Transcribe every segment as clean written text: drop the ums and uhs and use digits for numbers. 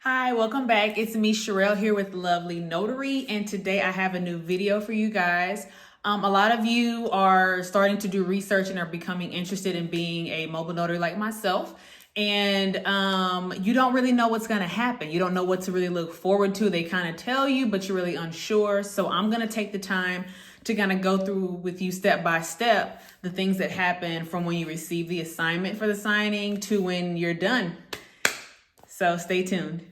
Hi, welcome back. It's me, Sherelle, here with Lovely Notary, and today I have a new video for you guys. A lot of you are starting to do research and are becoming interested in being a mobile notary like myself, and you don't really know what's going to happen. You don't know what to really look forward to. They kind of tell you, but you're really unsure. So I'm going to take the time to kind of go through with you step by step the things that happen from when you receive the assignment for the signing to when you're done. So stay tuned.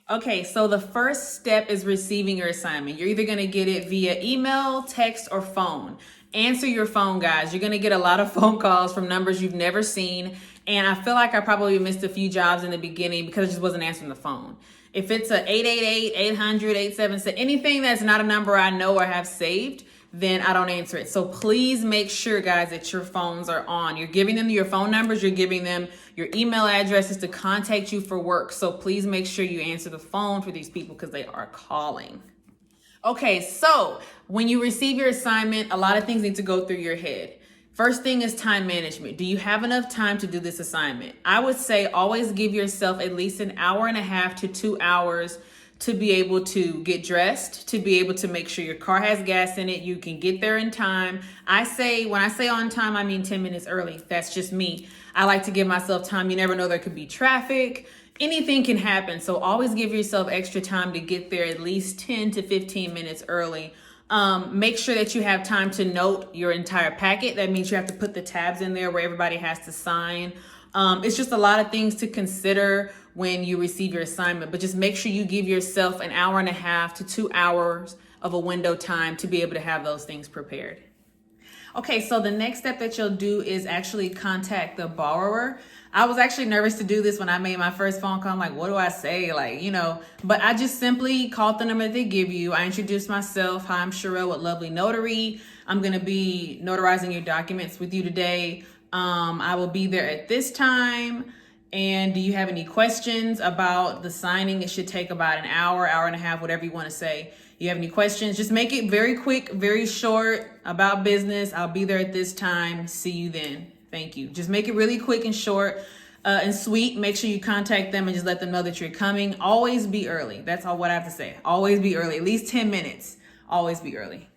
Okay, so the first step is receiving your assignment. You're either gonna get it via email, text, or phone. Answer your phone, guys. You're gonna get a lot of phone calls from numbers you've never seen. And I feel like I probably missed a few jobs in the beginning because I just wasn't answering the phone. If it's a 888, 800, 877, anything that's not a number I know or have saved, then I don't answer it. So please make sure, guys, that your phones are on. You're giving them your phone numbers, you're giving them your email addresses to contact you for work. So please make sure you answer the phone for these people because they are calling. Okay, so when you receive your assignment, a lot of things need to go through your head. First thing is time management. Do you have enough time to do this assignment? I would say always give yourself at least an hour and a half to 2 hours to be able to get dressed, to be able to make sure your car has gas in it, you can get there in time. When I say on time, I mean 10 minutes early. That's just me. I like to give myself time. You never know, there could be traffic. Anything can happen. So always give yourself extra time to get there at least 10 to 15 minutes early. Make sure that you have time to note your entire packet. That means you have to put the tabs in there where everybody has to sign. It's just a lot of things to consider when you receive your assignment, but just make sure you give yourself an hour and a half to 2 hours of a window time to be able to have those things prepared. Okay, so the next step that you'll do is actually contact the borrower. I was actually nervous to do this when I made my first phone call. I'm like, what do I say? But I just simply called the number that they give you. I introduced myself. Hi, I'm Sherelle with Lovely Notary. I'm going to be notarizing your documents with you today. I will be there at this time. And do you have any questions about the signing? It should take about an hour, hour and a half, whatever you want to say. You have any questions? Just make it very quick, very short, about business. I'll be there at this time. See you then. Thank you. Just make it really quick and short and sweet. Make sure you contact them and just let them know that you're coming. Always be early. That's all what I have to say. Always be early, at least 10 minutes. Always be early.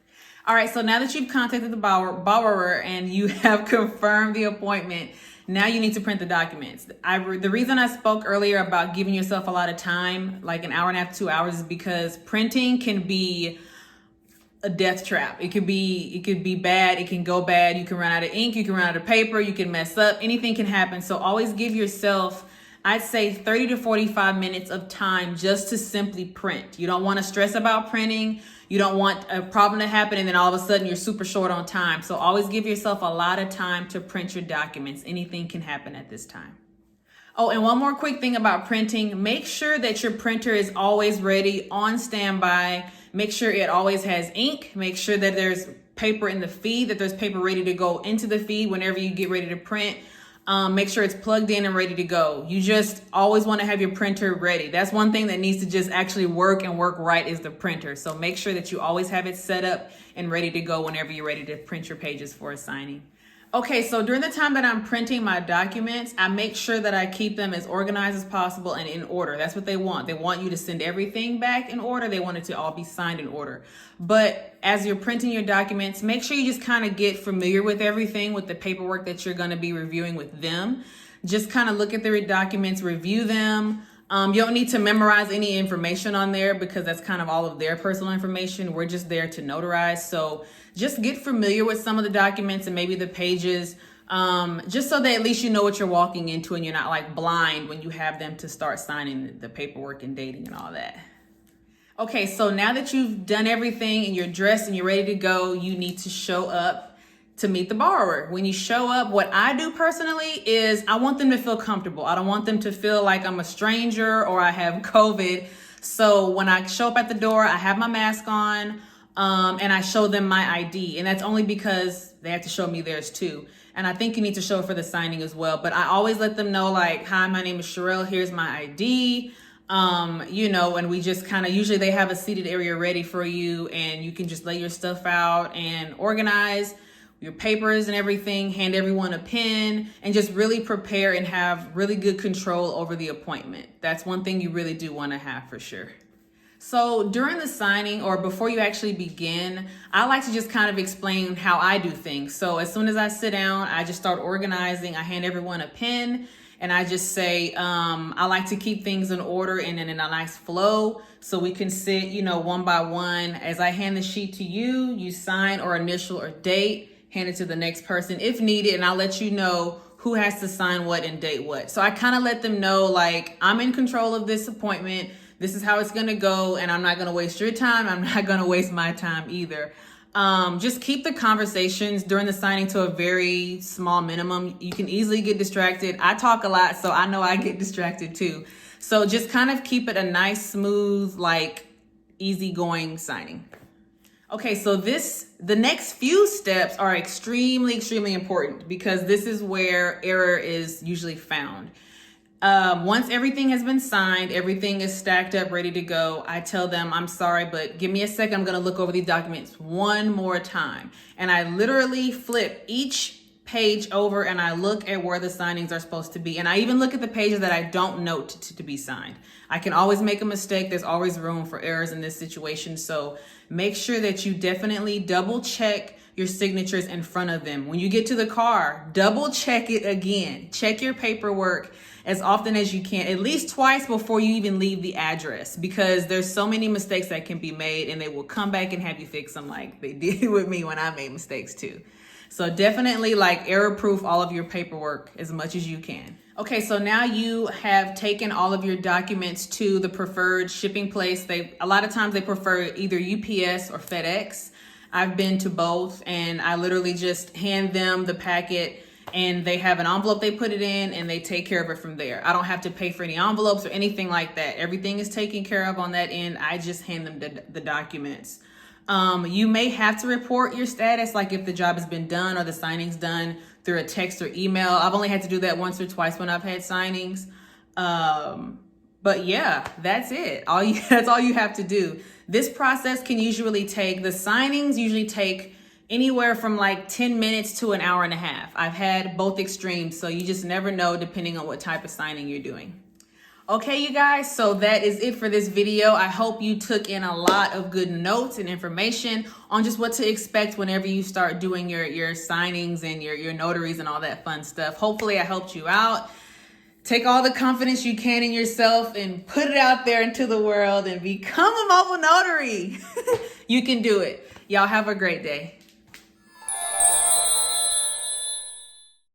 All right, so now that you've contacted the borrower and you have confirmed the appointment, now you need to print the documents. The reason I spoke earlier about giving yourself a lot of time, like an hour and a half, 2 hours, is because printing can be a death trap. It could be bad. It can go bad. You can run out of ink. You can run out of paper. You can mess up. Anything can happen. So always give yourself, I'd say 30 to 45 minutes of time just to simply print. You don't want to stress about printing. You don't want a problem to happen and then all of a sudden you're super short on time. So always give yourself a lot of time to print your documents. Anything can happen at this time. Oh, and one more quick thing about printing. Make sure that your printer is always ready, on standby. Make sure it always has ink. Make sure that there's paper in the feed, that there's paper ready to go into the feed whenever you get ready to print. Make sure it's plugged in and ready to go. You just always want to have your printer ready. That's one thing that needs to just actually work and work right, is the printer. So make sure that you always have it set up and ready to go whenever you're ready to print your pages for a signing. Okay, so during the time that I'm printing my documents, I make sure that I keep them as organized as possible and in order. That's what they want. They want you to send everything back in order. They want it to all be signed in order. But as you're printing your documents, make sure you just kind of get familiar with everything, with the paperwork that you're going to be reviewing with them. Just kind of look at the documents, review them. You don't need to memorize any information on there because that's kind of all of their personal information. We're just there to notarize. So just get familiar with some of the documents and maybe the pages, just so that at least you know what you're walking into and you're not like blind when you have them to start signing the paperwork and dating and all that. Okay, so now that you've done everything and you're dressed and you're ready to go, you need to show up to meet the borrower. When you show up, what I do personally is I want them to feel comfortable. I don't want them to feel like I'm a stranger or I have COVID. So when I show up at the door, I have my mask on, and I show them my ID. And that's only because they have to show me theirs too. And I think you need to show it for the signing as well. But I always let them know, like, hi, my name is Sherelle. Here's my ID. And we just kind of, usually they have a seated area ready for you and you can just lay your stuff out and organize. your papers and everything, hand everyone a pen, and just really prepare and have really good control over the appointment. That's one thing you really do want to have for sure. So during the signing or before you actually begin, I like to just kind of explain how I do things. So as soon as I sit down, I just start organizing. I hand everyone a pen and I just say, I like to keep things in order and in a nice flow so we can sit, one by one. As I hand the sheet to you, you sign or initial or date, hand it to the next person if needed, and I'll let you know who has to sign what and date what. So I kind of let them know, like, I'm in control of this appointment. This is how it's going to go, and I'm not going to waste your time. I'm not going to waste my time either. Just keep the conversations during the signing to a very small minimum. You can easily get distracted. I talk a lot, so I know I get distracted too. So just kind of keep it a nice, smooth, like easygoing signing. Okay, so the next few steps are extremely, extremely important because this is where error is usually found. Once everything has been signed, everything is stacked up, ready to go, I tell them, I'm sorry, but give me a second. I'm going to look over these documents one more time. And I literally flip each page over and I look at where the signings are supposed to be. And I even look at the pages that I don't note to be signed. I can always make a mistake. There's always room for errors in this situation. So make sure that you definitely double check your signatures in front of them. When you get to the car, double check it again. Check your paperwork as often as you can, at least twice before you even leave the address, because there's so many mistakes that can be made and they will come back and have you fix them like they did with me when I made mistakes too. So definitely like error proof all of your paperwork as much as you can. Okay, so now you have taken all of your documents to the preferred shipping place. A lot of times they prefer either UPS or FedEx. I've been to both and I literally just hand them the packet and they have an envelope they put it in and they take care of it from there. I don't have to pay for any envelopes or anything like that. Everything is taken care of on that end. I just hand them the documents. You may have to report your status, like if the job has been done or the signing's done through a text or email. I've only had to do that once or twice when I've had signings. But yeah, that's it. That's all you have to do. This process can usually the signings usually take anywhere from like 10 minutes to an hour and a half. I've had both extremes, so you just never know depending on what type of signing you're doing. Okay, you guys, so that is it for this video. I hope you took in a lot of good notes and information on just what to expect whenever you start doing your signings and your notaries and all that fun stuff. Hopefully I helped you out. Take all the confidence you can in yourself and put it out there into the world and become a mobile notary. You can do it. Y'all have a great day.